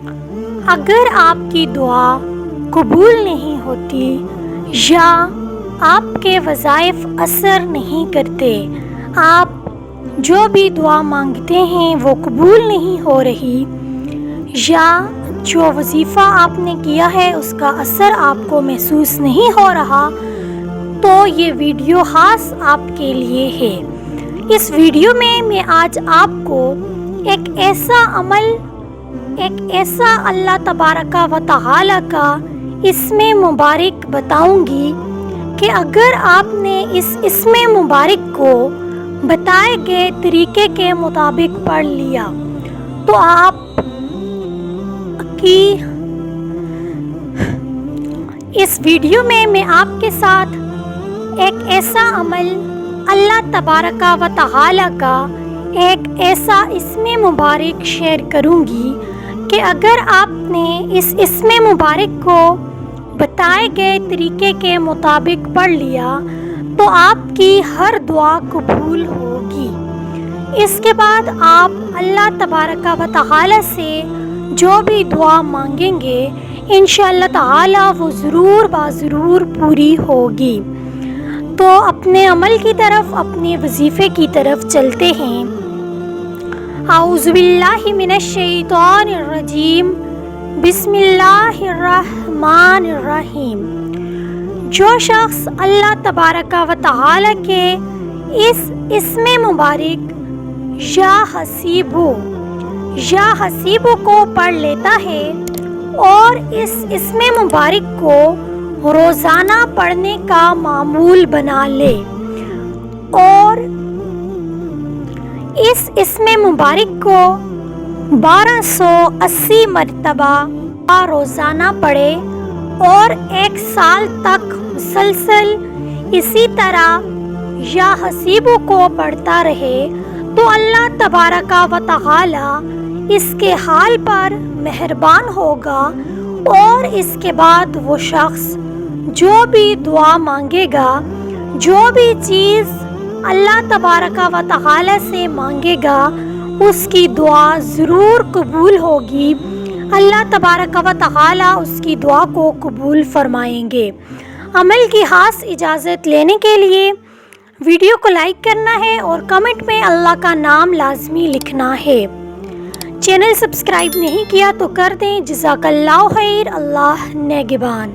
اگر آپ کی دعا قبول نہیں ہوتی یا آپ کے وظائف اثر نہیں کرتے، آپ جو بھی دعا مانگتے ہیں وہ قبول نہیں ہو رہی، یا جو وظیفہ آپ نے کیا ہے اس کا اثر آپ کو محسوس نہیں ہو رہا، تو یہ ویڈیو خاص آپ کے لیے ہے۔ اس ویڈیو میں آج آپ کو ایک ایسا عمل، ایک ایسا اللہ تبارک و تعالی کا اسم مبارک بتاؤں گی کہ اگر آپ نے اس اسم مبارک کو بتائے گئے طریقے کے مطابق پڑھ لیا تو آپ کی اس ویڈیو میں آپ کے ساتھ ایک ایسا عمل، اللہ تبارک و تعالی کا ایک ایسا اسم مبارک شیئر کروں گی کہ اگر آپ نے اس اسم مبارک کو بتائے گئے طریقے کے مطابق پڑھ لیا تو آپ کی ہر دعا قبول ہوگی۔ اس کے بعد آپ اللہ تبارک و تعالی سے جو بھی دعا مانگیں گے انشاءاللہ تعالی وہ ضرور ضرور پوری ہوگی۔ تو اپنے عمل کی طرف، اپنے وظیفے کی طرف چلتے ہیں۔ اعوذ باللہ من الشیطان الرجیم، بسم اللہ الرحمن الرحیم۔ جو شخص اللہ تبارک و تعالی کے اس اسم مبارک یا حسیبو کو پڑھ لیتا ہے اور اس اسم مبارک کو روزانہ پڑھنے کا معمول بنا لے اور اس اسم مبارک کو 1280 مرتبہ روزانہ پڑھے اور 1 سال تک مسلسل اسی طرح یا حسیبو کو پڑھتا رہے تو اللہ تبارک و تعالی اس کے حال پر مہربان ہوگا اور اس کے بعد وہ شخص جو بھی دعا مانگے گا، جو بھی چیز اللہ تبارک و تعالی سے مانگے گا اس کی دعا ضرور قبول ہوگی۔ اللہ تبارک و تعالی اس کی دعا کو قبول فرمائیں گے۔ عمل کی خاص اجازت لینے کے لیے ویڈیو کو لائک کرنا ہے اور کمنٹ میں اللہ کا نام لازمی لکھنا ہے۔ چینل سبسکرائب نہیں کیا تو کر دیں۔ جزاک اللہ خیر، اللہ نگہبان۔